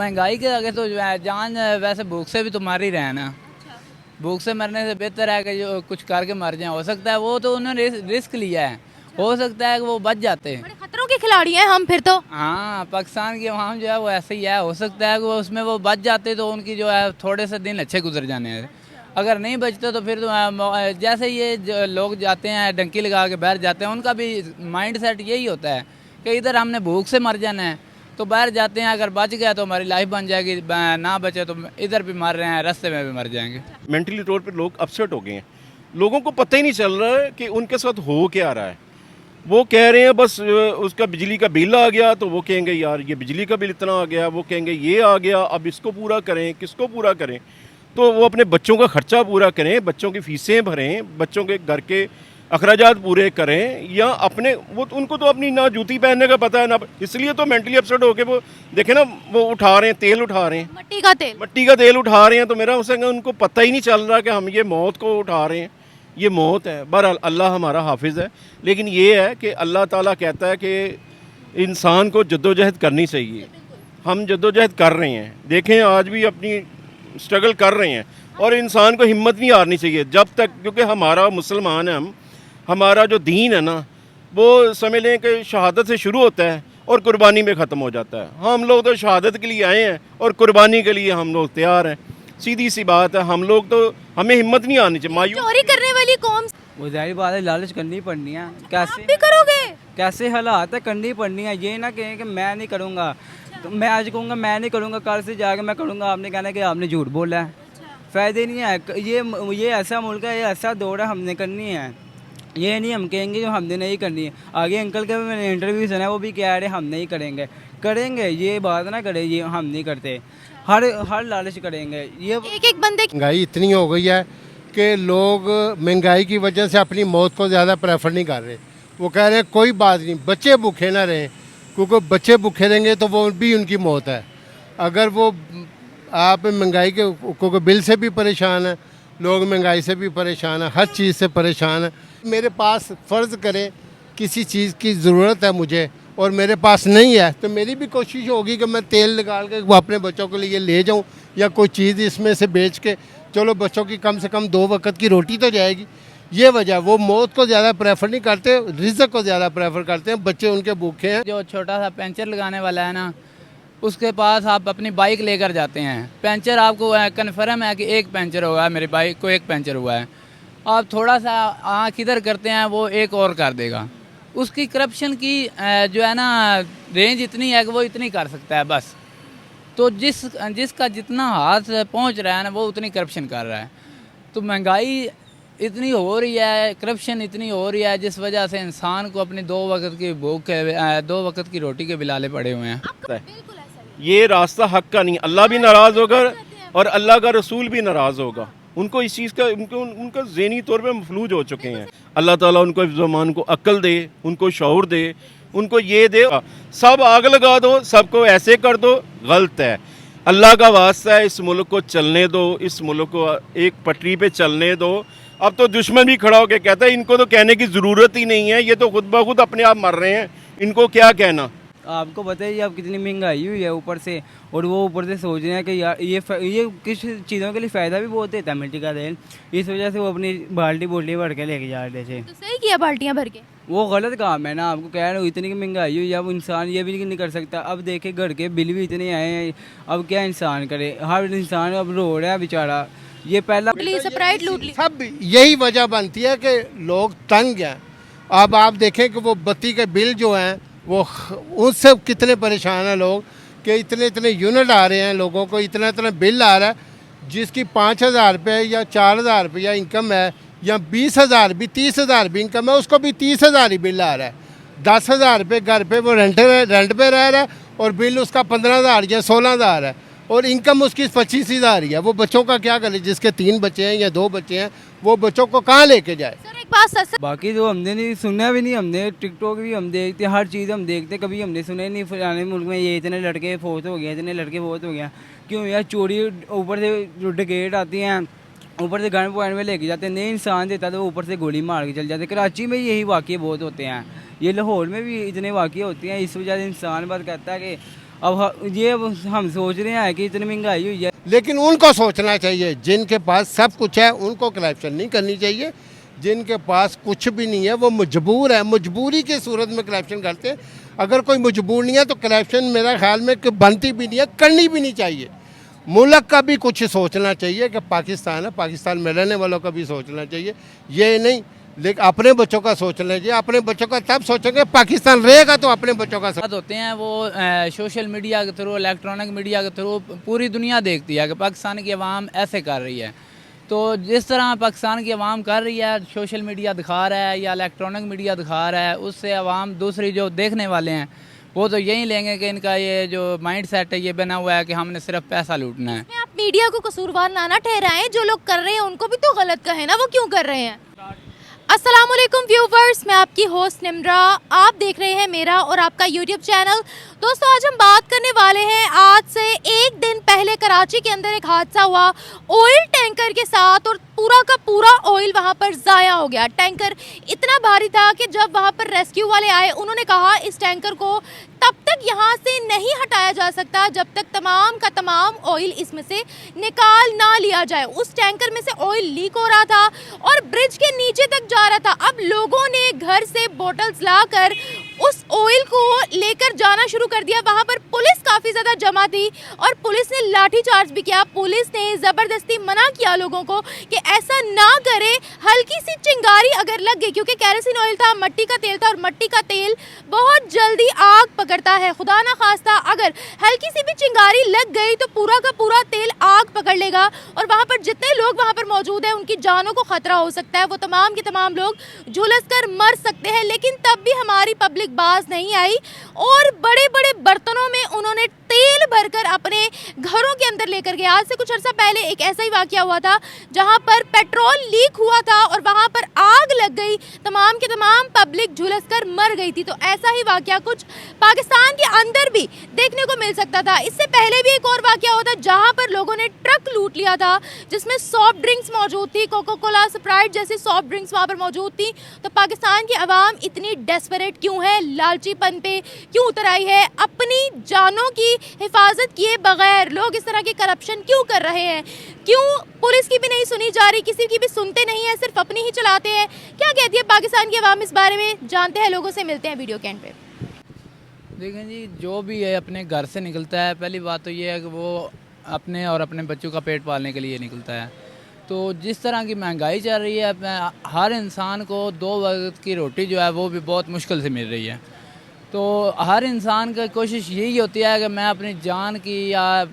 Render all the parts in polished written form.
महंगाई के आगे तो जो है जान वैसे भूख से भी तो मार ही रहे हैं ना। भूख से मरने से बेहतर है कि जो कुछ करके मर जाए। हो सकता है वो तो उन्होंने रिस्क लिया है, हो सकता है कि वो बच जाते हैं। बड़े खतरों के खिलाड़ी हैं हम फिर तो। हाँ, पाकिस्तान की अवाम जो है वो ऐसे ही है। हो सकता है कि वो उसमें वो बच जाते तो उनकी जो है थोड़े से दिन अच्छे गुजर जाने हैं। अगर नहीं बचते तो फिर तो जैसे ये जो लोग जाते हैं डंकी लगा के बाहर जाते हैं, उनका भी माइंड सेट यही होता है कि इधर हमने भूख से मर जाना है, तो बाहर जाते हैं अगर बच गया तो हमारी लाइफ बन जाएगी, ना बचे तो इधर भी मर रहे हैं, रास्ते में भी मर जाएंगे। मेंटली तौर पे लोग अपसेट हो गए हैं। लोगों को पता ही नहीं चल रहा है कि उनके साथ हो क्या रहा है। वो कह रहे हैं बस उसका बिजली का बिल आ गया तो वो कहेंगे यार ये बिजली का बिल इतना आ गया, वो कहेंगे ये आ गया, अब इसको पूरा करें, किसको पूरा करें। तो वो अपने बच्चों का खर्चा पूरा करें, बच्चों की फीसें भरें, बच्चों के घर के अखराजात पूरे करें, या अपने वो उनको तो अपनी ना जूती पहनने का पता है ना, इसलिए तो मेंटली अपसेट होके वो देखे ना वो उठा रहे हैं, तेल उठा रहे हैं, मट्टी का तेल उठा रहे हैं। तो मेरा उससे उनको पता ही नहीं चल रहा कि हम ये मौत को उठा रहे हैं, ये मौत है। बहरहाल अल्लाह हमारा हाफिज़ है, लेकिन ये है कि अल्लाह ताला कहता है कि इंसान को जद्दोजहद करनी चाहिए। हम जद्दोजहद कर रहे हैं, देखें आज भी अपनी स्ट्रगल कर रहे हैं, और इंसान को हिम्मत नहीं हारनी चाहिए जब तक, क्योंकि हमारा मुसलमान है, हम हमारा जो दीन है ना वो समझ लें कि शहादत से शुरू होता है और कुर्बानी में ख़त्म हो जाता है। हम लोग तो शहादत के लिए आए हैं और कुर्बानी के लिए हम लोग तैयार हैं। सीधी सी बात है, हम लोग तो हमें हिम्मत नहीं आनी चाहिए। मायूस चोरी करने वाली कौम वो जाहिर बात है, लालच करनी पड़नी है। कैसे भी करोगे? कैसे हालात है, करनी पड़नी है। ये ना कहें कि मैं नहीं करूँगा, तो मैं आज कहूँगा मैं नहीं करूँगा, कल से जाके मैं करूँगा, आपने कहना कि आपने झूठ बोला है। फ़ायदे नहीं है। ये ऐसा मुल्क है, ये ऐसा दौर है, हमने करनी है। ये नहीं हम कहेंगे जो हमने नहीं करनी है। आगे अंकल के मैंने इंटरव्यू सुना है, वो भी कह रहे हम नहीं करेंगे। करेंगे, ये बात ना करें, ये हम नहीं करते। हर लालच करेंगे। ये एक एक बंदे की महंगाई इतनी हो गई है कि लोग महंगाई की वजह से अपनी मौत को ज़्यादा प्रेफर नहीं कर रहे। वो कह रहे हैं कोई बात नहीं, बच्चे भूखे ना रहें, क्योंकि बच्चे भूखे रहेंगे तो वो भी उनकी मौत है। अगर वो आप महंगाई के, क्योंकि बिल से भी परेशान है लोग, महंगाई से भी परेशान है, हर चीज़ से परेशान है। मेरे पास फ़र्ज़ करें किसी चीज़ की ज़रूरत है मुझे और मेरे पास नहीं है, तो मेरी भी कोशिश होगी कि मैं तेल निकाल के वो अपने बच्चों के लिए ले जाऊं, या कोई चीज़ इसमें से बेच के चलो बच्चों की कम से कम 2 वक्त की रोटी तो जाएगी। ये वजह, वो मौत को ज़्यादा प्रेफर नहीं करते, रिज़्क़ को ज़्यादा प्रेफर करते हैं। बच्चे उनके भूखे हैं। जो छोटा सा पंचर लगाने वाला है ना, उसके पास आप अपनी बाइक लेकर जाते हैं, पंचर आपको कन्फर्म है कि एक पंचर होगा, मेरी बाइक को एक पंचर हुआ है, आप थोड़ा सा आँख इधर करते हैं वो एक और कर देगा। उसकी करप्शन की जो है ना रेंज इतनी है कि वो इतनी कर सकता है बस। तो जिसका जितना हाथ पहुंच रहा है ना वो उतनी करप्शन कर रहा है। तो महंगाई इतनी हो रही है, करप्शन इतनी हो रही है, जिस वजह से इंसान को अपनी 2 वक्त की भूख 2 वक्त की रोटी के बिलाले पड़े हुए हैं। ये रास्ता हक का नहीं, अल्लाह भी नाराज़ होगा और अल्लाह का रसूल भी नाराज़ होगा। उनको इस चीज़ का उनका ज़हनी तौर पे मफलूज हो चुके हैं। अल्लाह ताला उनको ज़मान को अक्ल दे, उनको शऊर दे, उनको ये दे। सब आग लगा दो, सबको ऐसे कर दो, गलत है। अल्लाह का वास्ता है, इस मुल्क को चलने दो, इस मुल्क को एक पटरी पे चलने दो। अब तो दुश्मन भी खड़ा होकर कहता है इनको तो कहने की ज़रूरत ही नहीं है, ये तो खुद ब खुद अपने आप मर रहे हैं, इनको क्या कहना। आपको पता है अब कितनी महंगाई हुई है ऊपर से, और वो ऊपर से सोच रहे हैं कि यार ये किस चीज़ों के लिए फ़ायदा भी बहुत देता है, मिट्टी का तेल। इस वजह से वो अपनी बाल्टी भर के लेके जा रहे थे। तो सही किया बाल्टियां भर के। वो गलत काम है ना, आपको कह रहे हो इतनी की महंगाई हुई, अब इंसान ये भी नहीं कर सकता। अब देखे घर के बिल भी इतने आए हैं, अब क्या इंसान करे। हर इंसान अब रो रहा है बेचारा। ये पहला स्प्राइट लूट ली। सब यही वजह बनती है कि लोग तंग हैं। अब आप देखें कि वो बत्ती के बिल जो हैं वो उससे कितने परेशान हैं लोग, कि इतने इतने यूनिट आ रहे हैं लोगों को, इतना इतना बिल आ रहा है। जिसकी 5,000 रुपये या 4,000 रुपया इनकम है, या 20,000 भी 30,000 भी इनकम है, उसको भी 30,000 ही बिल आ रहा है। 10,000 रुपये घर पे वो रेंट पे रह रहा है और बिल उसका 15,000 या 16,000 है, और इनकम उसकी 25,000 ही है। वो बच्चों का क्या करे, जिसके 3 बच्चे हैं या 2 बच्चे हैं, वो बच्चों को कहाँ लेके जाए। सर एक बात सच बाकी जो हमने नहीं सुना भी नहीं, हमने टिकटॉक भी हम देखते, हर चीज़ हम देखते, कभी हमने सुना ही नहीं फलाने मुल्क में ये इतने लड़के फोत हो गए, इतने लड़के फोत हो गया। क्यों यार, चोरी ऊपर से डकैत आती हैं, ऊपर से गन पॉइंट में लेके जाते हैं, नहीं इंसान देता तो ऊपर से गोली मार के चल जाते। कराची में यही वाक़ये बहुत होते हैं, ये लाहौर में भी इतने वाक़ये होते हैं। इस वजह से इंसान बात कहता है कि ये हम सोच रहे हैं कि इतनी महंगाई हुई है। लेकिन उनको सोचना चाहिए, जिनके पास सब कुछ है उनको करप्शन नहीं करनी चाहिए। जिनके पास कुछ भी नहीं है वो मजबूर है, मजबूरी की सूरत में करप्शन करते हैं। अगर कोई मजबूर नहीं है तो करप्शन मेरा ख्याल में कि बनती भी नहीं है, करनी भी नहीं चाहिए। मुल्क का भी कुछ सोचना चाहिए कि पाकिस्तान है, पाकिस्तान में रहने वालों का भी सोचना चाहिए। ये नहीं लेकिन अपने बच्चों का सोचना चाहिए। अपने बच्चों का तब सोचेंगे पाकिस्तान रहेगा तो अपने बच्चों का बात होते हैं वो सोशल मीडिया के थ्रू, इलेक्ट्रॉनिक मीडिया के थ्रू पूरी दुनिया देखती है कि पाकिस्तान की आवाम ऐसे कर रही है। तो जिस तरह पाकिस्तान की आवाम कर रही है, सोशल मीडिया दिखा रहा है या इलेक्ट्रॉनिक मीडिया दिखा रहा है, उससे आवाम दूसरी जो देखने वाले हैं वो तो यही लेंगे कि इनका ये जो माइंड सेट है ये बना हुआ है कि हमने सिर्फ पैसा लूटना है। आप मीडिया को कसूरवार ना ठहराएं, जो लोग कर रहे हैं उनको भी तो गलत कहें ना, वो क्यों कर रहे हैं। अस्सलामुअलैकुम व्यूवर्स, मैं आपकी होस्ट निम्रा, आप देख रहे हैं मेरा और आपका यूट्यूब चैनल। दोस्तों आज हम बात करने वाले हैं, आज से एक दिन पहले कराची के अंदर एक हादसा हुआ ऑयल टैंकर के साथ और पूरा का पूरा ऑयल वहां पर ज़ाया हो गया। टैंकर इतना भारी था कि जब वहां पर रेस्क्यू वाले आए उन्होंने कहा इस टैंकर को तब तक यहाँ से नहीं हटाया जा सकता जब तक तमाम का तमाम ऑयल इसमें से निकाल ना लिया जाए। उस टैंकर में से ऑयल लीक हो रहा था और ब्रिज के नीचे तक जा रहा था। अब लोगों ने घर से बोटल्स लाकर उस ऑयल को लेकर जाना शुरू कर दिया। वहां पर पुलिस काफ़ी ज़्यादा जमा थी और पुलिस ने लाठीचार्ज भी किया। पुलिस ने ज़बरदस्ती मना किया लोगों को कि ऐसा ना करें, हल्की सी चिंगारी अगर लग गई, क्योंकि कैरोसिन ऑयल था, मट्टी का तेल था और मट्टी का तेल बहुत जल्दी आग पकड़ता है। खुदा ना खास्ता अगर हल्की सी भी चिंगारी लग गई तो पूरा का पूरा तेल आग पकड़ लेगा और वहाँ पर जितने लोग वहाँ पर मौजूद हैं उनकी जानों को खतरा हो सकता है। वो तमाम के तमाम लोग झुलस कर मर सकते हैं। लेकिन तब भी हमारी पब्लिक बाज नहीं आई और बड़े बड़े बर्तनों में उन्होंने तेल भरकर अपने घरों के अंदर लेकर गए। आज से कुछ अर्सा पहले एक ऐसा ही वाकया हुआ था जहां पर पेट्रोल लीक हुआ था और वहां पर आग लग गई, तमाम के तमाम पब्लिक झुलस कर मर गई थी। तो ऐसा ही वाकया कुछ पाकिस्तान के अंदर भी देखने को मिल सकता था। इससे पहले भी एक और वाकया हुआ था जहां पर लोगों ने ट्रक लूट लिया था जिसमें सॉफ्ट ड्रिंक्स मौजूद थी, कोका कोला, स्प्राइट जैसी सॉफ्ट ड्रिंक्स वहां पर मौजूद थी। तो पाकिस्तान की आवाम इतनी डेस्परेट क्यों है, लालचीपन पे क्यों उतर आई है, अपनी जानों की हिफाजत किए बगैर लोग इस तरह की करप्शन क्यों कर रहे हैं, क्यों पुलिस की भी नहीं सुनी जा रही, किसी की भी सुनते नहीं है, सिर्फ अपनी ही चलाते हैं। क्या कहती है पाकिस्तान की आवाम इस बारे में, जानते हैं लोगों से, मिलते हैं वीडियो के एंड पे। देखें जी, जो भी है अपने घर से निकलता है, पहली बात तो ये है कि वो अपने और अपने बच्चों का पेट पालने के लिए निकलता है। तो जिस तरह की महंगाई चल रही है, हर इंसान को 2 वक्त की रोटी जो है वो भी बहुत मुश्किल से मिल रही है। तो हर इंसान की कोशिश यही होती है कि मैं अपनी जान की, या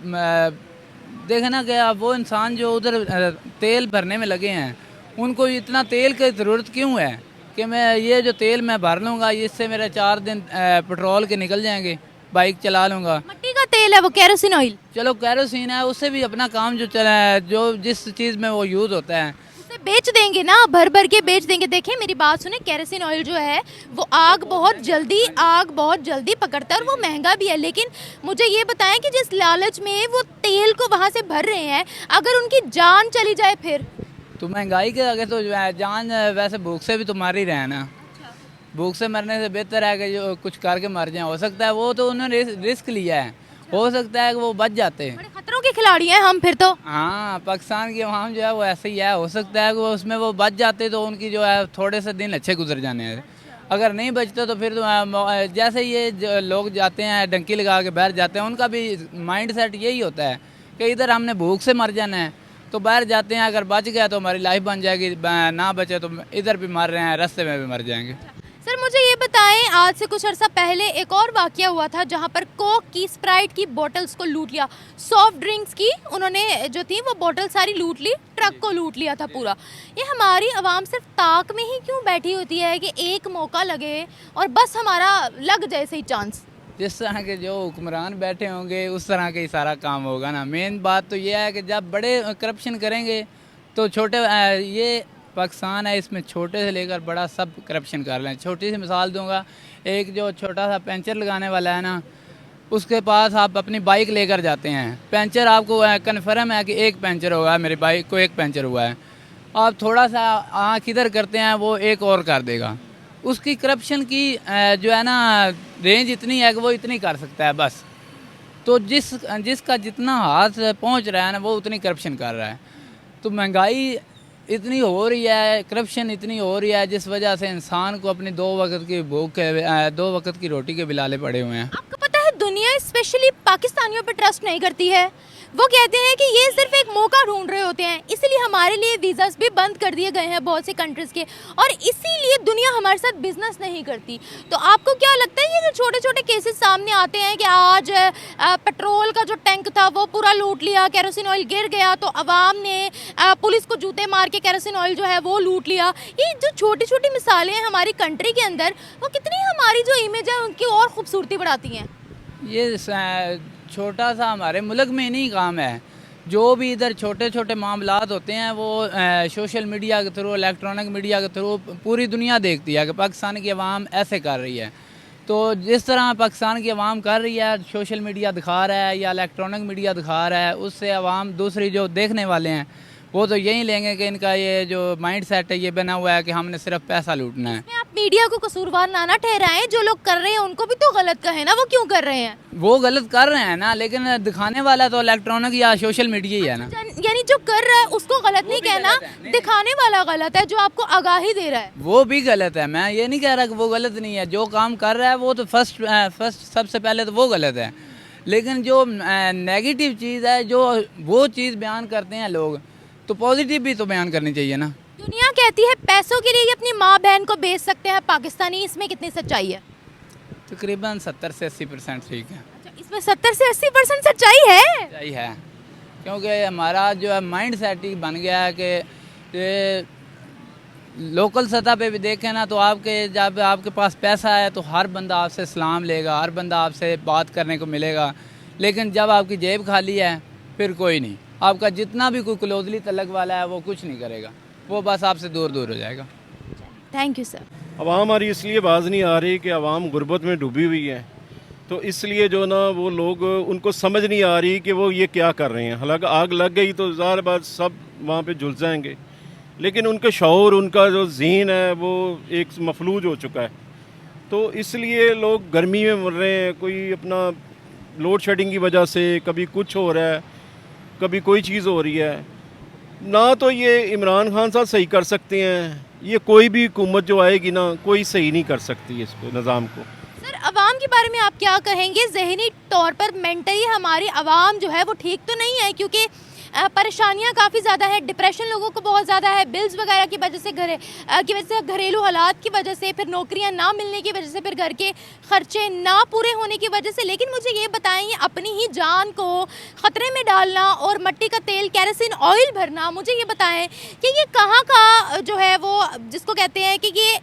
देखें ना कि वो इंसान जो उधर तेल भरने में लगे हैं उनको इतना तेल की ज़रूरत क्यों है कि मैं ये जो तेल मैं भर लूँगा इससे मेरे 4 दिन पेट्रोल के निकल जाएंगे, बाइक चला लूँगा। मट्टी का तेल है वो, कैरोसिन ऑयल। चलो कैरोसिन है, उससे भी अपना काम जो चला है, जो जिस चीज़ में वो यूज़ होता है उसे बेच देंगे ना, भर भर के बेच देंगे। देखें मेरी बात सुने, कैरोसिन ऑयल जो है वो आग बहुत जल्दी पकड़ता है और वो महंगा भी है। लेकिन मुझे ये बताएं कि जिस लालच में वो तेल को वहाँ से भर रहे हैं, अगर उनकी जान चली जाए फिर तो महंगाई के आगे तो जान वैसे भूख से भी तो मार ही रहे हैं ना। भूख से मरने से बेहतर है कि जो कुछ करके मर जाए। हो सकता है वो तो उन्होंने रिस्क लिया है, हो सकता है कि वो बच जाते हैं। बड़े खतरों के खिलाड़ी हैं हम फिर तो। हाँ, पाकिस्तान की आवाम जो है वो ऐसे ही है। हो सकता है कि वो उसमें वो बच जाते तो उनकी जो है थोड़े से दिन अच्छे गुजर जाने हैं। अगर नहीं बचते तो फिर तो जैसे ये जो लोग जाते हैं डंकी लगा के बाहर जाते हैं, उनका भी माइंड सेट यही होता है कि इधर हमने भूख से मर जाना है, तो बाहर जाते हैं, अगर बच गया तो हमारी लाइफ बन जाएगी, ना बचे तो इधर भी मर रहे हैं, रास्ते में भी मर जाएंगे। सर मुझे ये बताएं, आज से कुछ अर्सा पहले एक और वाकया हुआ था जहां पर कोक की, स्प्राइट की बोतल्स को लूट लिया, सॉफ्ट ड्रिंक्स की उन्होंने जो थी वो बोतल सारी लूट ली, ट्रक को लूट लिया था पूरा। ये हमारी आवाम सिर्फ ताक में ही क्यों बैठी होती है कि एक मौका लगे और बस हमारा लग जाए सही चांस। जिस तरह के जो हुक्मरान बैठे होंगे उस तरह का ही सारा काम होगा ना। मेन बात तो ये है कि जब बड़े करप्शन करेंगे तो छोटे, ये पाकिस्तान है, इसमें छोटे से लेकर बड़ा सब करप्शन कर रहे हैं। छोटी सी मिसाल दूंगा, एक जो छोटा सा पंचर लगाने वाला है ना, उसके पास आप अपनी बाइक लेकर जाते हैं, पंचर आपको कन्फर्म है कि एक पंचर होगा, मेरी बाइक को एक पंचर हुआ है, आप थोड़ा सा आँख इधर करते हैं वो एक और कर देगा। उसकी करप्शन की जो है ना रेंज इतनी है कि वो इतनी कर सकता है बस। तो जिसका जितना हाथ पहुंच रहा है ना वो उतनी करप्शन कर रहा है। तो महंगाई इतनी हो रही है, करप्शन इतनी हो रही है, जिस वजह से इंसान को अपनी 2 वक्त की भूख के 2 वक्त की रोटी के बिलाले पड़े हुए हैं। आपको पता है दुनिया स्पेशली पाकिस्तानियों पर ट्रस्ट नहीं करती है। वो कहते हैं कि ये सिर्फ एक मौका ढूंढ रहे होते हैं, इसीलिए हमारे लिए वीज़ास भी बंद कर दिए गए हैं बहुत से कंट्रीज़ के, और इसीलिए दुनिया हमारे साथ बिजनेस नहीं करती। तो आपको क्या लगता है ये जो छोटे छोटे केसेस सामने आते हैं कि आज पेट्रोल का जो टैंक था वो पूरा लूट लिया, केरोसिन ऑयल गिर गया तो अवाम ने पुलिस को जूते मार के केरोसिन ऑयल जो है वो लूट लिया, ये जो छोटी छोटी मिसालें हैं हमारी कंट्री के अंदर, वो कितनी हमारी जो इमेज है उनकी और खूबसूरती बढ़ाती हैं? ये छोटा सा हमारे मुल्क में नहीं काम है। जो भी इधर छोटे छोटे मामलात होते हैं वो सोशल मीडिया के थ्रू, इलेक्ट्रॉनिक मीडिया के थ्रू पूरी दुनिया देखती है कि पाकिस्तान की आवाम ऐसे कर रही है। तो जिस तरह पाकिस्तान की आवाम कर रही है, सोशल मीडिया दिखा रहा है या इलेक्ट्रॉनिक मीडिया दिखा रहा है, उससे आवाम दूसरी जो देखने वाले हैं वो तो यही लेंगे कि इनका ये जो माइंड सेट है ये बना हुआ है कि हमने सिर्फ पैसा लूटना है। आप मीडिया को कसूरवार ना ठहराएं, जो लोग कर रहे हैं उनको भी तो गलत कहें ना, वो क्यों कर रहे हैं? वो गलत कर रहे हैं ना, लेकिन दिखाने वाला तो इलेक्ट्रॉनिक या सोशल मीडिया ही है ना। यानी जो कर रहा है उसको गलत नहीं कहना, दिखाने वाला गलत है, जो आपको आगाही दे रहा है वो भी गलत है। मैं ये नहीं कह रहा कि वो गलत नहीं है, जो काम कर रहा है वो तो फर्स्ट सबसे पहले तो वो गलत है। लेकिन जो नेगेटिव चीज़ है, जो वो चीज़ बयान करते हैं लोग, तो पॉजिटिव भी तो बयान करनी चाहिए ना। दुनिया कहती है पैसों के लिए ही अपनी माँ बहन को बेच सकते हैं पाकिस्तानी, इसमें कितनी सच्चाई है? तकरीबन 70 से 80% ठीक है। अच्छा, इसमें 70 से 80% सच्चाई है? सही है, क्योंकि हमारा जो है माइंड सेट ही बन गया है कि लोकल सतह पे भी देखें ना तो जब आपके पास पैसा है तो हर बंदा आपसे सलाम लेगा, हर बंदा आपसे बात करने को मिलेगा। लेकिन जब आपकी जेब खाली है फिर कोई नहीं, आपका जितना भी कोई क्लोजली तलक वाला है वो कुछ नहीं करेगा, वो बस आपसे दूर दूर हो जाएगा। Thank you sir. अवाम हमारी इसलिए बाज नहीं आ रही कि अवाम गुर्बत में डूबी हुई है, तो इसलिए जो ना वो लोग, उनको समझ नहीं आ रही कि वो ये क्या कर रहे हैं। हालांकि आग लग गई तो ज़ाहिर बात सब वहाँ पे झुलस जाएंगे, लेकिन उनके शऊर, उनका जो ज़हन है वो एक मफलूज हो चुका है। तो इसलिए लोग गर्मी में मर रहे हैं, कोई अपना लोड शेडिंग की वजह से, कभी कुछ हो रहा है, कभी कोई चीज़ हो रही है ना। तो ये इमरान खान साहब सही कर सकते हैं, ये कोई भी हुकूमत जो आएगी ना कोई सही नहीं कर सकती इसको, निज़ाम को। सर अवाम के बारे में आप क्या कहेंगे? जहनी तौर पर मेंटली हमारी अवाम जो है वो ठीक तो नहीं है, क्योंकि परेशानियां काफ़ी ज़्यादा है, डिप्रेशन लोगों को बहुत ज़्यादा है, बिल्स वगैरह की वजह से, घरेलू हालात की वजह से, फिर नौकरियां ना मिलने की वजह से, फिर घर के खर्चे ना पूरे होने की वजह से। लेकिन मुझे ये बताएं, ये अपनी ही जान को ख़तरे में डालना और मिट्टी का तेल, केरोसिन ऑयल भरना, मुझे ये बताएं कि ये कहाँ का जो है वो, जिसको कहते हैं कि ये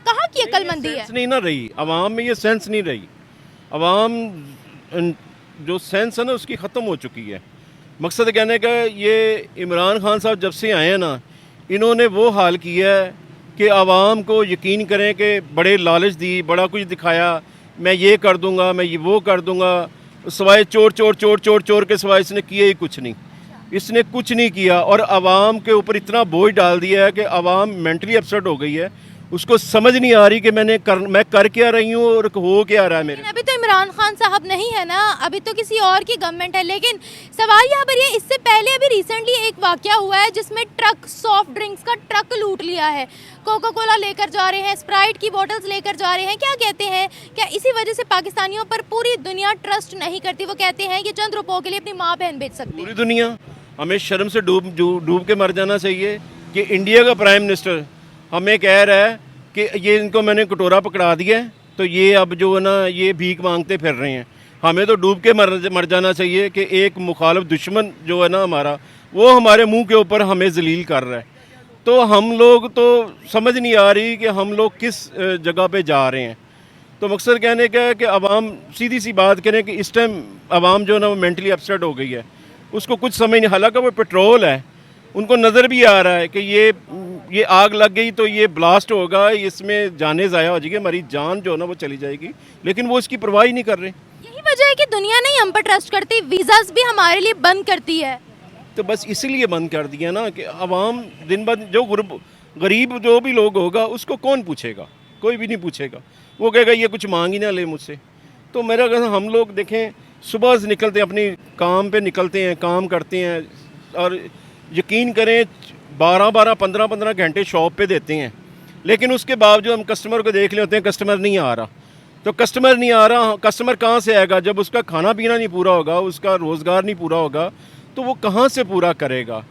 कहाँ की अक्लमंदी है? नहीं ना रही अवाम में, ये सेंस नहीं रही। अवाम जो सेंस है ना उसकी ख़त्म हो चुकी है। मकसद कहने का, ये इमरान खान साहब जब से आए हैं ना, इन्होंने वो हाल किया है कि आवाम को यकीन करें कि बड़े लालच दी, बड़ा कुछ दिखाया, मैं ये कर दूंगा, मैं ये वो कर दूंगा, सिवाय चोर चोर चोर चोर चोर के सिवाय इसने किया ही कुछ नहीं। इसने कुछ नहीं किया और आवाम के ऊपर इतना बोझ डाल दिया है कि आवाम मेंटली अपसेट हो गई है। उसको समझ नहीं आ रही कि मैं कर क्या रही हूँ और हो क्या रहा है मेरे। अभी तो इमरान खान साहब नहीं है ना, अभी तो किसी और की गवर्नमेंट है। लेकिन सवाल यहाँ पर ये, इससे पहले अभी रिसेंटली एक वाकया हुआ है जिसमें ट्रक, सॉफ्ट ड्रिंक्स का ट्रक लूट लिया है, कोका कोला लेकर जा रहे हैं, स्प्राइट की बोतल्स लेकर जा रहे हैं। क्या कहते हैं, क्या इसी वजह से पाकिस्तानियों पर पूरी दुनिया ट्रस्ट नहीं करती? वो कहते हैं कि चंद रुपयों के लिए अपनी माँ बहन बेच सकती है। पूरी दुनिया, हमें शर्म से डूब के मर जाना चाहिए कि इंडिया का प्राइम मिनिस्टर हमें कह रहा है कि ये इनको मैंने कटोरा पकड़ा दिया है तो ये अब जो है ना ये भीख मांगते फिर रहे हैं। हमें तो डूब के मर जाना चाहिए कि एक मुखालिफ दुश्मन जो है ना हमारा, वो हमारे मुंह के ऊपर हमें जलील कर रहा है। तो हम लोग तो समझ नहीं आ रही कि हम लोग किस जगह पे जा रहे हैं। तो मकसद कहने का है कि अवाम, सीधी सी बात करें कि इस टाइम अवाम जो है ना वो मेंटली अपसेट हो गई है, उसको कुछ समझ नहीं। हालांकि वो पेट्रोल है, उनको नज़र भी आ रहा है कि ये आग लग गई तो ये ब्लास्ट होगा, इसमें जाने ज़ाया हो जाएगी, हमारी जान जो है ना वो चली जाएगी, लेकिन वो इसकी परवाह ही नहीं कर रहे। यही वजह है कि दुनिया नहीं हम पर ट्रस्ट करती, वीज़ास भी हमारे लिए बंद करती है। तो बस इसीलिए बंद कर दिया ना कि अवाम दिन ब दिन, जो गरीब जो भी लोग होगा उसको कौन पूछेगा? कोई भी नहीं पूछेगा। वो कहेगा ये कुछ मांग ही ना ले मुझसे। तो मेरा कहना, हम लोग देखें सुबह से निकलते हैं, अपनी काम पे निकलते हैं, काम करते हैं, और यकीन करें 12-12, 15-15 घंटे शॉप पे देते हैं, लेकिन उसके बावजूद हम कस्टमर को देख ले होते हैं, कस्टमर नहीं आ रहा। तो कस्टमर नहीं आ रहा, कस्टमर कहाँ से आएगा? जब उसका खाना पीना नहीं पूरा होगा, उसका रोज़गार नहीं पूरा होगा, तो वो कहाँ से पूरा करेगा?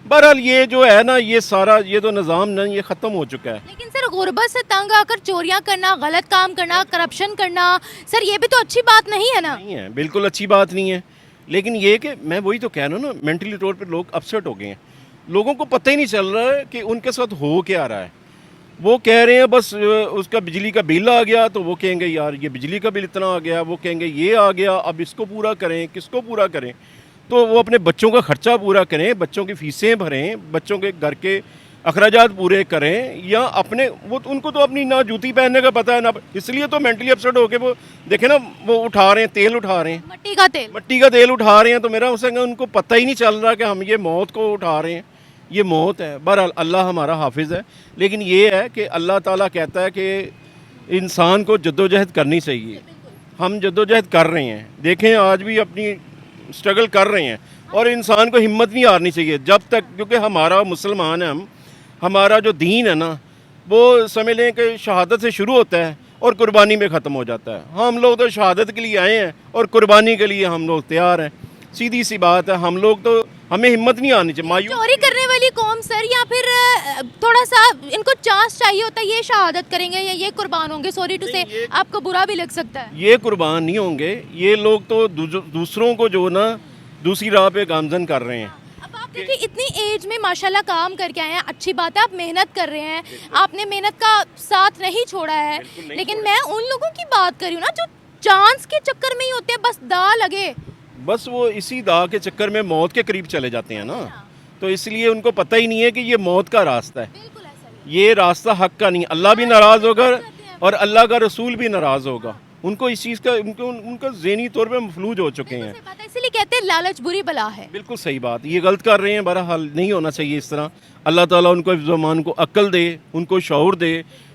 बहरहाल ये जो है ना, ये सारा ये तो निज़ाम ना, ये ख़त्म हो चुका है। लेकिन सर गुर्बत से तंग आकर चोरियां करना, गलत काम करना, करप्शन करना, सर ये भी तो अच्छी बात नहीं है ना। नहीं है, बिल्कुल अच्छी बात नहीं है। लेकिन ये कि मैं वही तो कह रहा हूँ ना, मेंटली तौर पे लोग अपसेट हो गए हैं। लोगों को पता ही नहीं चल रहा है कि उनके साथ हो क्या रहा है। वो कह रहे हैं बस उसका बिजली का बिल आ गया तो वो कहेंगे यार ये बिजली का बिल इतना आ गया, वो कहेंगे ये आ गया, अब इसको पूरा करें, किसको पूरा करें? तो वो अपने बच्चों का खर्चा पूरा करें, बच्चों की फीसें भरें, बच्चों के घर के अखराजात पूरे करें, या अपने वो उनको तो अपनी ना जूती पहनने का पता है ना, इसलिए तो मेंटली अपसेट होके वो देखे ना, वो उठा रहे हैं, तेल उठा रहे हैं, मट्टी का तेल उठा रहे हैं। तो मेरा उससे उनको पता ही नहीं चल रहा कि हम ये मौत को उठा रहे हैं, ये मौत है। बहरहाल अल्लाह हमारा हाफिज़ है, लेकिन ये है कि अल्लाह ताला कहता है कि इंसान को जद्दोजहद करनी चाहिए। हम जद्दोजहद कर रहे हैं, देखें आज भी अपनी स्ट्रगल कर रहे हैं, और इंसान को हिम्मत नहीं हारनी चाहिए जब तक, क्योंकि हमारा मुसलमान है, हमारा जो दीन है ना, वो समझ लें कि शहादत से शुरू होता है और कुर्बानी में ख़त्म हो जाता है। हम लोग तो शहादत के लिए आए हैं और कुर्बानी के लिए हम लोग तैयार हैं, सीधी सी बात है। हम लोग तो, हमें हिम्मत नहीं आनी चाहिए। मायूस चोरी करने वाली कौम सर, या फिर थोड़ा सा इनको चांस चाहिए होता है, ये शहादत करेंगे या ये कुर्बान होंगे, सॉरी टू से आपको बुरा भी लग सकता है। ये कुर्बान नहीं होंगे, ये लोग तो दूसरों को जो ना दूसरी राह पे गामजन कर रहे हैं। अब आप देखिए इतनी एज में माशाल्लाह काम करके आए हैं, अच्छी बात है, आप मेहनत कर रहे हैं, आपने मेहनत का साथ नहीं छोड़ा है। लेकिन मैं उन लोगों की बात कर रही हूँ ना जो चांस के चक्कर में ही होते हैं, बस दा लगे, बस वो इसी दाव के चक्कर में मौत के करीब चले जाते हैं ना, तो इसलिए उनको पता ही नहीं है कि ये मौत का रास्ता है, बिल्कुल ऐसा ही। ये रास्ता हक का नहीं। अल्लाह भी नाराज़ होगा और अल्लाह का रसूल भी नाराज़ होगा। उनको इस चीज़ का, उनका ज़हनी तौर पे मफलूज हो चुके हैं। सही बात है, इसीलिए कहते हैं लालच बुरी बला है। बिल्कुल सही बात, ये गलत कर रहे हैं। बहरहाल नहीं होना चाहिए इस तरह। अल्लाह ताला उनको ज़मान को अक्ल दे, उनको शऊर दे,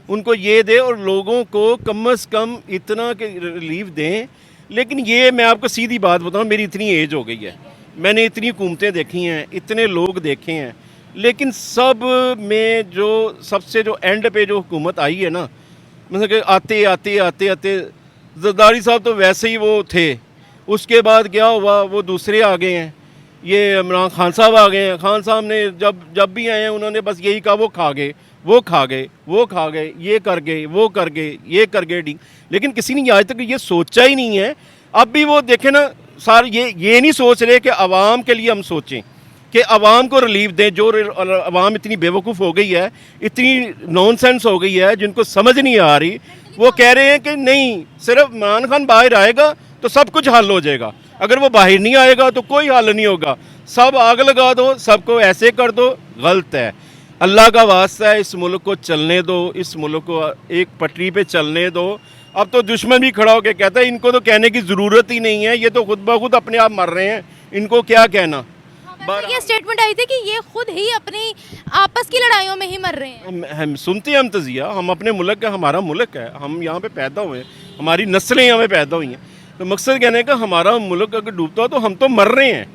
उनको ये दे, और लोगों को कम अज़ कम इतना के रिलीफ दें। लेकिन ये मैं आपको सीधी बात बताऊं, मेरी इतनी एज हो गई है, मैंने इतनी हुकूमतें देखी हैं, इतने लोग देखे हैं, लेकिन सब में जो सबसे जो एंड पे जो हुकूमत आई है ना, मतलब कि आते आते आते आते जरदारी साहब तो वैसे ही वो थे, उसके बाद क्या हुआ, वो दूसरे आ गए हैं, ये इमरान खान साहब आ गए हैं। खान साहब ने जब भी आए हैं उन्होंने बस यही कहा, वो खा गए, वो खा गए, वो खा गए, ये कर गए, वो कर गए, ये कर गए, ठीक। लेकिन किसी ने आज तक ये सोचा ही नहीं है। अब भी वो देखें ना, सारे ये नहीं सोच रहे कि आवाम के लिए हम सोचें, कि आवाम को रिलीफ दें। जो आवाम इतनी बेवकूफ़ हो गई है, इतनी नॉनसेंस हो गई है, जिनको समझ नहीं आ रही, वो कह रहे हैं कि नहीं, सिर्फ इमरान खान बाहर आएगा तो सब कुछ हल हो जाएगा, अगर वो बाहर नहीं आएगा तो कोई हल नहीं होगा, सब आग लगा दो, सबको ऐसे कर दो। गलत है। अल्लाह का वास्ता है, इस मुल्क को चलने दो, इस मुल्क को एक पटरी पे चलने दो। अब तो दुश्मन भी खड़ा होकर कहता है इनको तो कहने की ज़रूरत ही नहीं है, ये तो खुद ब खुद अपने आप मर रहे हैं, इनको क्या कहना। ये स्टेटमेंट आई थी कि ये खुद ही अपनी आपस की लड़ाइयों में ही मर रहे हैं। हम सुनते हैं, हम तजिया, हम अपने मुल्क का, हमारा मुल्क है, हम यहाँ पे पैदा हुए, हमारी नस्लें यहाँ पे पैदा हुई हैं, तो मकसद कहने का हमारा मुल्क अगर डूबता हो तो हम तो मर रहे हैं।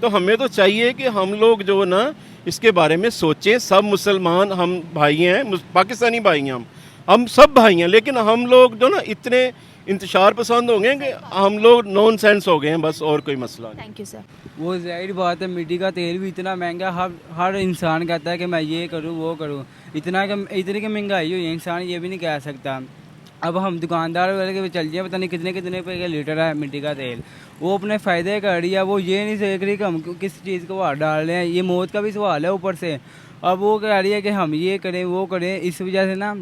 तो हमें तो चाहिए कि हम लोग जो ना इसके बारे में सोचें। सब मुसलमान हम भाई हैं, पाकिस्तानी भाई हैं, हम सब भाई हैं, लेकिन हम लोग जो ना इतने इंतशार पसंद होंगे कि हम लोग नॉन सेंस हो गए हैं, बस, और कोई मसला नहीं। Thank you sir. वो ज़ाहिर बात है, मिट्टी का तेल भी इतना महंगा, हर इंसान कहता है कि मैं ये करूँ वो करूँ, इतनी की महंगाई हुई है, इंसान ये भी नहीं कह सकता। अब हम दुकानदार वाले के चल जाए, पता नहीं कितने कितने पे का लीटर है मिट्टी का तेल, वो अपने फ़ायदे कर रही है, वो ये नहीं देख रही कि हम किस चीज़ को बाहर डाल रहे हैं। ये मौत का भी सवाल है ऊपर से। अब वो कह रही है कि हम ये करें वो करें, इस वजह से ना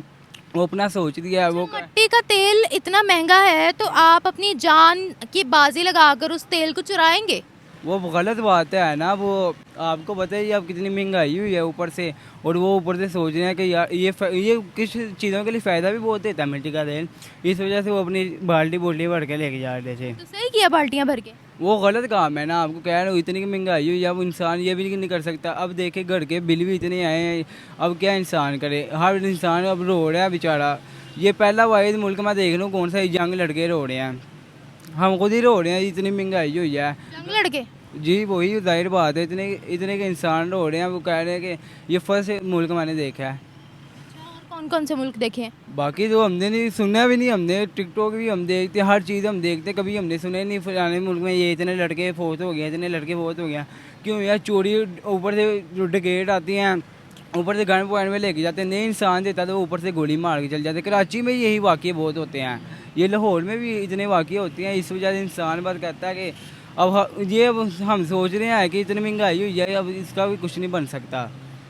वो अपना सोच दिया है। वो मिट्टी का तेल इतना महंगा है तो आप अपनी जान की बाजी लगाकर उस तेल को चुराएंगे? वो गलत बात है ना, वो आपको पता ही अब कितनी महंगाई हुई है ऊपर से, और वो ऊपर से सोच रहे हैं कि यार ये किस चीज़ों के लिए फ़ायदा भी बहुत देता है मिट्टी का तेल, इस वजह से वो अपनी बाल्टी भर के लेके जा रहे थे। तो सही किया बाल्टियाँ भर के। वो गलत काम है ना, आपको कह रहे हो इतनी की महंगाई हुई, अब इंसान ये भी नहीं कर सकता। अब देखे घर के बिल भी इतने आए हैं, अब क्या इंसान करे, हर इंसान अब रो रहा है बेचारा। ये पहला वाहिद मुल्क मैं देख लूँ कौन सा जंग लड़के रो रहे हैं, हम खुद ही रो रहे हैं, इतनी महंगाई हुई है। जंग लड़के जी वही जाहिर बात है, इतने इतने के इंसान रो रहे हैं। वो कह रहे हैं कि ये फर्स्ट मुल्क मैंने देखा है। और कौन कौन से मुल्क देखे हैं? बाकी तो हमने नहीं सुना भी नहीं, हमने टिकटॉक भी हम देखते, हर चीज़ हम देखते, कभी हमने सुना ही नहीं फलाने मुल्क में ये इतने लड़के फोत हो गए, इतने लड़के फोत हो गए। क्यों यार, चोरी ऊपर से डकैत आती हैं, ऊपर से गन पॉइंट में लेके जाते हैं, नहीं इंसान देता तो ऊपर से गोली मार के चल जाते। कराची में यही वाक़ये बहुत होते हैं, ये लाहौर में भी इतने वाक़ये होते हैं। इस वजह से इंसान बात कहता है कि ये हम सोच रहे हैं कि इतनी महंगाई हुई है, अब इसका भी कुछ नहीं बन सकता।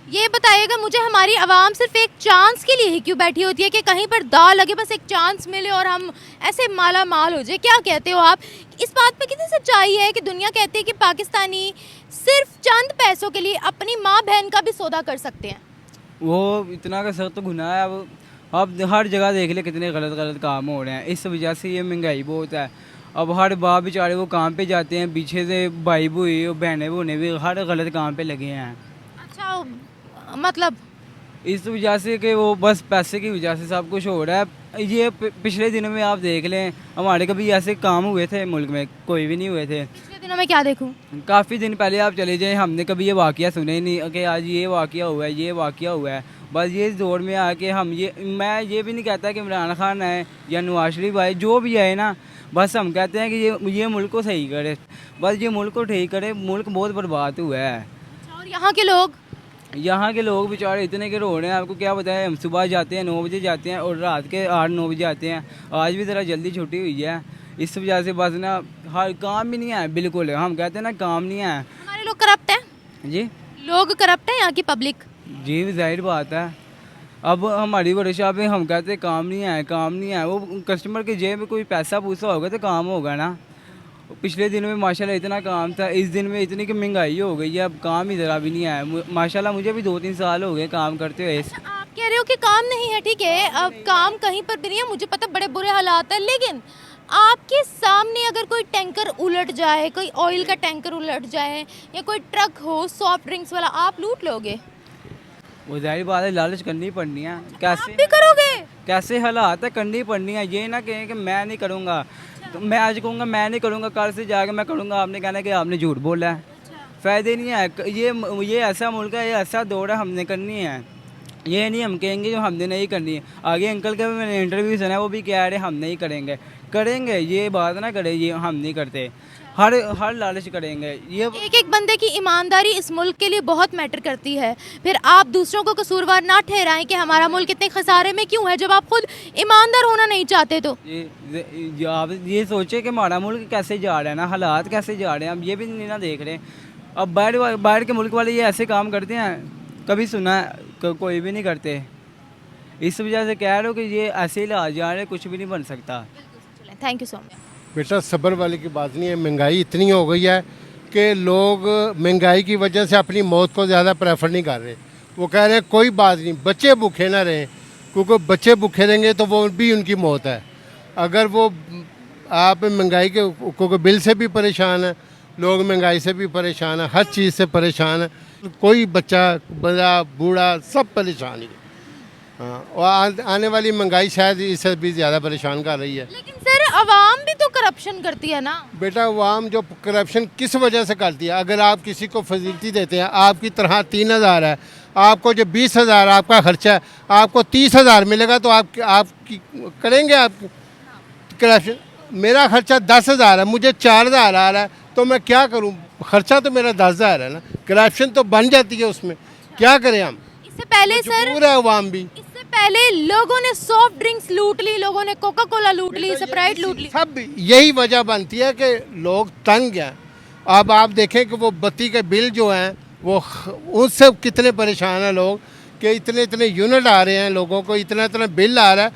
ये बताइएगा मुझे, हमारी आवाम सिर्फ एक चांस के लिए ही क्यों बैठी होती है कि कहीं पर दाव लगे, बस एक चांस मिले और हम ऐसे माला माल हो जाए? क्या कहते हो आप, इस बात पे कितनी सच्चाई है कि दुनिया कहती है कि पाकिस्तानी सिर्फ चंद पैसों के लिए अपनी माँ बहन का भी सौदा कर सकते हैं? वो इतना का सख्त गुनाह है। अब हर जगह देख ले कितने गलत गलत काम हो रहे हैं, इस वजह से ये महंगाई बहुत है। अब हर बाप बेचारे वो काम पे जाते हैं, पीछे से भाई बुई बहनें बुने भी हर गलत काम पे लगे हैं। अच्छा, मतलब इस वजह से कि वो बस पैसे की वजह से सब कुछ हो रहा है। ये पिछले दिनों में आप देख लें, हमारे कभी ऐसे काम हुए थे मुल्क में? कोई भी नहीं हुए थे। पिछले दिनों में क्या देखूं? काफ़ी दिन पहले आप चले जाएं, हमने कभी ये वाक़या सुने ही नहीं कि आज ये वाक़या हुआ है, ये वाक़या हुआ है। बस ये दौर में आके मैं ये भी नहीं कहता कि इमरान खान आए या नवाज शरीफ आए, जो भी आए ना, बस हम कहते हैं कि ये मुल्क को सही करे, बस ये मुल्क को ठीक करे। मुल्क बहुत बर्बाद हुआ है। अच्छा, और यहाँ के लोग बेचारे इतने के रो रहे हैं, आपको क्या बताएं। हम सुबह जाते हैं 9 बजे जाते हैं और रात के 8-9 बजे आते हैं। आज भी ज़रा जल्दी छुट्टी हुई है, इस वजह से बस ना हर काम भी नहीं है बिल्कुल। हम कहते हैं ना काम नहीं है। हमारे लोग करप्ट हैं? जी लोग करप्ट हैं यहाँ की पब्लिक? जी जाहिर बात है। अब हमारी वर्कशॉप में हम कहते हैं काम नहीं है, काम नहीं है। वो कस्टमर के जेब में कोई पैसा पूसा होगा तो काम होगा ना। पिछले दिनों में माशाल्लाह इतना काम था, इस दिन में इतनी की महंगाई हो गई है, अब काम ही ज़रा भी नहीं है। माशाल्लाह मुझे भी 2-3 साल हो गए काम करते हुए। अच्छा, आप कह रहे हो कि काम नहीं है, ठीक है, अब काम कहीं पर भी नहीं है, मुझे पता बड़े बुरे हालात हैं, लेकिन आपके सामने अगर कोई टैंकर उलट जाए, कोई ऑयल का टैंकर उलट जाए या कोई ट्रक हो सॉफ्ट ड्रिंक्स वाला, आप लूट लोगे? वो जाहिर बात है, लालच करनी पड़नी है। आप कैसे भी करोगे? कैसे हालात है, करनी पड़नी है। ये ना कहें कि मैं नहीं करूँगा, तो मैं आज कहूँगा मैं नहीं करूँगा, कल से जाकर मैं करूँगा, आपने कहना कि आपने झूठ बोला है। फ़ायदे नहीं है। ये ऐसा मुल्क है, ये ऐसा दौर है, हमने करनी है। ये नहीं हम कहेंगे जो हमने नहीं करनी है। आगे अंकल का भी मैंने इंटरव्यू सुना, वो भी कह रहे हम नहीं करेंगे। ये बात ना करें, ये हम नहीं करते। हर लालच करेंगे। ये एक बंदे की ईमानदारी इस मुल्क के लिए बहुत मैटर करती है। फिर आप दूसरों को कसूरवार ना ठहराएं कि हमारा मुल्क इतने खसारे में क्यों है, जब आप खुद ईमानदार होना नहीं चाहते तो। आप ये सोचे कि हमारा मुल्क कैसे जा रहा है ना, हालात कैसे जा रहे हैं, हम ये भी नहीं ना देख रहे। अब बाहर के मुल्क वाले ये ऐसे काम करते हैं, कभी सुना कोई भी नहीं करते। इस वजह से कह रहे हो कि ये ऐसे ही ला जा रहे, कुछ भी नहीं बन सकता। Thank you so much. बेटा सब्र वाली की बात नहीं है। महंगाई इतनी हो गई है कि लोग महंगाई की वजह से अपनी मौत को ज़्यादा प्रेफर नहीं कर रहे। वो कह रहे हैं कोई बात नहीं, बच्चे भूखे ना रहें, क्योंकि बच्चे भूखे रहेंगे तो वो भी उनकी मौत है। अगर वो आप महंगाई के क्योंकि बिल से भी परेशान है, लोग महंगाई से भी परेशान है, हर चीज़ से परेशान है। कोई बच्चा बड़ा बूढ़ा सब परेशान ही है। हाँ, और आने वाली महंगाई शायद इससे भी ज़्यादा परेशान कर रही है। लेकिन सर अवाम भी तो करप्शन करती है ना? बेटा अवाम जो करप्शन किस वजह से करती है? अगर आप किसी को फैसिलिटी देते हैं, आपकी तरह 3,000 है, आपको जो 20,000 आपका खर्चा है, आपको 30,000 मिलेगा तो आप करेंगे आप करप्शन? मेरा खर्चा 10,000 है, मुझे 4,000 आ रहा है, तो मैं क्या करूं? खर्चा तो मेरा 10,000 है ना, करप्शन तो बन जाती है उसमें, क्या करें हम? इससे पहले सर, पूरा अवाम भी, इससे पहले लोगों ने सॉफ्ट ड्रिंक्स लूट ली, लोगों ने कोका कोला लूट ली, स्प्राइट लूट ली। सब यही वजह बनती है कि लोग तंग हैं। अब आप देखें कि वो बत्ती के बिल जो हैं वो उससे कितने परेशान हैं लोग, कि इतने इतने यूनिट आ रहे हैं, लोगों को इतना इतना बिल आ रहा है,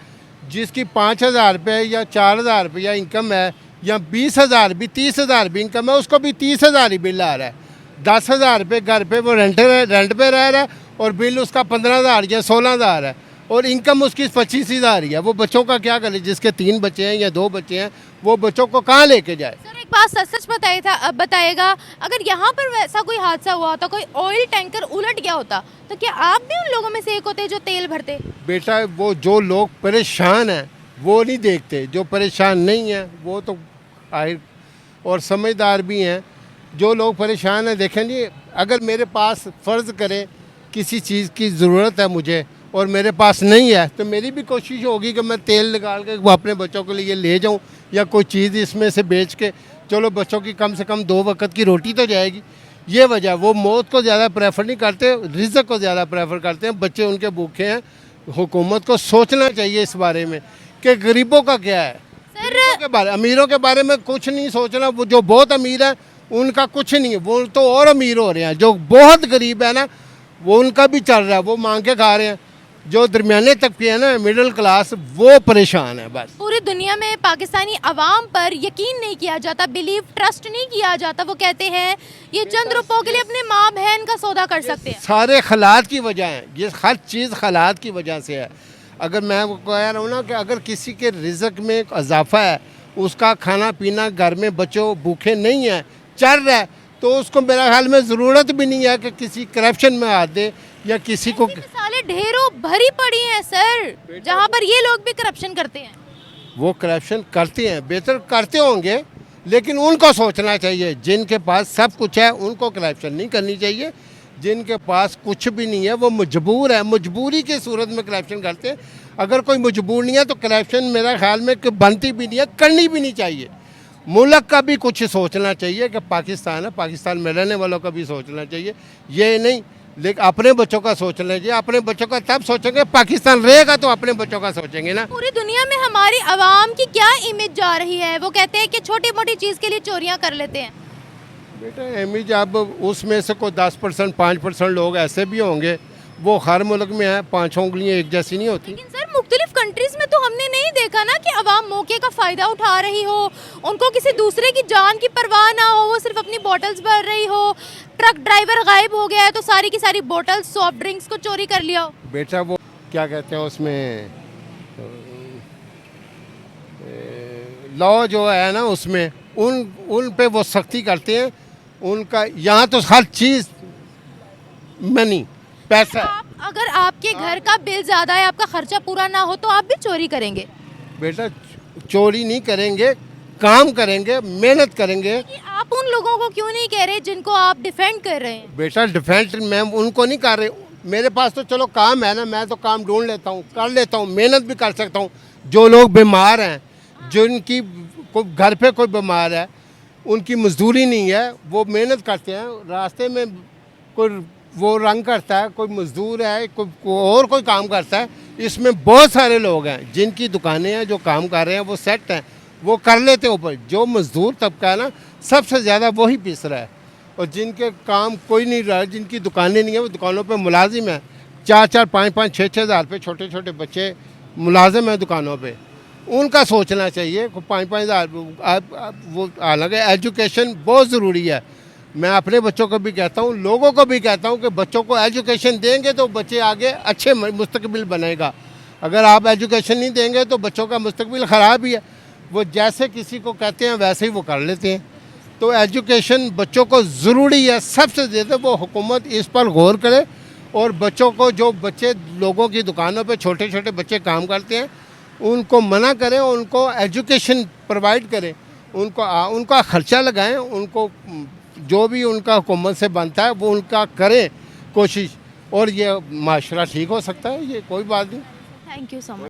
जिसकी 5,000 रुपये या 4,000 रुपया इनकम है, या 20,000 भी 30,000 भी इनकम है, उसको भी 30,000 ही बिल आ रहा है। 10,000 रुपये घर पे वो रेंट पे रह रहा है और बिल उसका 15,000 या 16,000 है, और इनकम उसकी 25,000 ही है। वो बच्चों का क्या करे? जिसके 3 बच्चे हैं या 2 बच्चे हैं, वो बच्चों को कहाँ लेके जाए? सर एक बात सच बताइएगा, अगर यहाँ पर वैसा कोई हादसा हुआ होता, कोई ऑयल टैंकर उलट गया होता, तो क्या आप भी उन लोगों में से एक होते जो तेल भरते? बेटा वो जो लोग परेशान हैं वो नहीं देखते, जो परेशान नहीं हैं वो तो आखिर और समझदार भी हैं। जो लोग परेशान हैं, देखें जी, अगर मेरे पास फ़र्ज़ करें किसी चीज़ की ज़रूरत है मुझे और मेरे पास नहीं है, तो मेरी भी कोशिश होगी कि मैं तेल निकाल के वो अपने बच्चों के लिए ले जाऊं या कोई चीज़ इसमें से बेच के, चलो बच्चों की कम से कम 2 वक्त की रोटी तो जाएगी। ये वजह, वो मौत को ज़्यादा प्रेफर नहीं करते, रिज़्क़ को ज़्यादा प्रेफर करते हैं। बच्चे उनके भूखे हैं। हुकूमत को सोचना चाहिए इस बारे में कि गरीबों का क्या है। गरीबों के बारे, अमीरों के बारे में कुछ नहीं सोचना। वो जो बहुत अमीर है उनका कुछ नहीं है, वो तो और अमीर हो रहे हैं। जो बहुत गरीब है ना, वो उनका भी चल रहा है, वो मांग के खा रहे हैं। जो दरमियाने तबके है ना, मिडिल क्लास, वो परेशान है। बस पूरी दुनिया में पाकिस्तानी अवाम पर यकीन नहीं किया जाता, बिलीव ट्रस्ट नहीं किया जाता। वो कहते हैं ये चंद रुपयों के लिए अपने माँ बहन का सौदा कर सकते हैं। सारे हालात की वजह है, ये हर चीज़ हालात की वजह से है। अगर मैं वो कह रहा हूँ ना कि अगर किसी के रिज़्क़ में इजाफा है, उसका खाना पीना घर में बच्चों भूखे नहीं है, चल रहा है, तो उसको मेरा ख्याल में ज़रूरत भी नहीं है कि किसी करप्शन में हाथ दे या किसी को। मिसालें ढेरों भरी पड़ी हैं सर, जहाँ पर ये लोग भी करप्शन करते हैं। वो करप्शन करते हैं, बेहतर करते होंगे, लेकिन उनको सोचना चाहिए। जिनके पास सब कुछ है उनको करप्शन नहीं करनी चाहिए। जिनके पास कुछ भी नहीं है वो मजबूर है, मजबूरी की सूरत में करप्शन करते हैं। अगर कोई मजबूर नहीं है तो करप्शन मेरा ख्याल में कि बनती भी नहीं है, करनी भी नहीं चाहिए। मुल्क का भी कुछ सोचना चाहिए कि पाकिस्तान है, पाकिस्तान में रहने वालों का भी सोचना चाहिए। ये नहीं, लेकिन अपने बच्चों का सोचना चाहिए। अपने बच्चों का तब सोचेंगे, पाकिस्तान रहेगा तो अपने बच्चों का सोचेंगे ना। पूरी दुनिया में हमारी आवाम की क्या इमेज जा रही है? वो कहते हैं कि छोटी मोटी चीज़ के लिए चोरियां कर लेते हैं। बेटा इमेज, अब उसमें से कोई 10% 5% लोग ऐसे भी होंगे, वो हर मुल्क में है। 5 उंगलियां एक जैसी नहीं होती। लेकिन सर मुख्तलिफ कंट्रीज में तो हमने नहीं देखा ना कि अवाम मौके का फ़ायदा उठा रही हो, उनको किसी दूसरे की जान की परवाह ना हो, वो सिर्फ अपनी बॉटल्स भर रही हो। ट्रक ड्राइवर गायब हो गया है तो सारी की सारी बोतल्स सॉफ्ट ड्रिंक्स को चोरी कर लिया हो। बेटा वो क्या कहते हैं उसमें, लॉ जो है ना, उसमें उन पे वो सख्ती करते हैं। उनका यहाँ तो हर चीज़ मनी, पैसा। अगर आपके घर का बिल ज़्यादा है, आपका खर्चा पूरा ना हो, तो आप भी चोरी करेंगे? बेटा चोरी नहीं करेंगे, काम करेंगे, मेहनत करेंगे। कि आप उन लोगों को क्यों नहीं कह रहे जिनको आप डिफेंड कर रहे हैं? बेटा डिफेंस मैं उनको नहीं कर रही। मेरे पास तो चलो काम है ना, मैं तो काम ढूंढ लेता हूँ, कर लेता हूँ, मेहनत भी कर सकता हूँ। जो लोग बीमार हैं, जिनकी घर पे कोई बीमार है, उनकी मजदूरी नहीं है, वो मेहनत करते हैं। रास्ते में कोई वो रंग करता है, कोई मजदूर है, कोई और कोई काम करता है। इसमें बहुत सारे लोग हैं जिनकी दुकानें हैं, जो काम कर रहे हैं, वो सेट हैं, वो कर लेते हैं ऊपर। जो मजदूर तबका है ना, सबसे ज़्यादा वही पिस रहा है। और जिनके काम कोई नहीं रहा, जिनकी दुकानें नहीं है, वो दुकानों पे मुलाजिम है। 4-4, 5-5, 6-6 हज़ार पे छोटे छोटे बच्चे मुलाजिम हैं दुकानों पे। उनका सोचना चाहिए। 5-5 हज़ार, वो हालांकि एजुकेशन बहुत ज़रूरी है। मैं अपने बच्चों को भी कहता हूँ, लोगों को भी कहता हूँ कि बच्चों को एजुकेशन देंगे तो बच्चे आगे अच्छे मुस्तकबिल बनेगा। अगर आप एजुकेशन नहीं देंगे तो बच्चों का मुस्तकबिल ख़राब ही है। वो जैसे किसी को कहते हैं वैसे ही वो कर लेते हैं। तो एजुकेशन बच्चों को ज़रूरी है सबसे ज़्यादा। वो हुकूमत इस पर गौर करे और बच्चों को, जो बच्चे लोगों की दुकानों पे छोटे छोटे बच्चे काम करते हैं, उनको मना करें, उनको एजुकेशन प्रोवाइड करें, उनका ख़र्चा लगाएं, उनको जो भी उनका हुकूमत से बनता है वो उनका करें कोशिश, और ये माशरा ठीक हो सकता है। ये कोई बात नहीं। Thank you so much.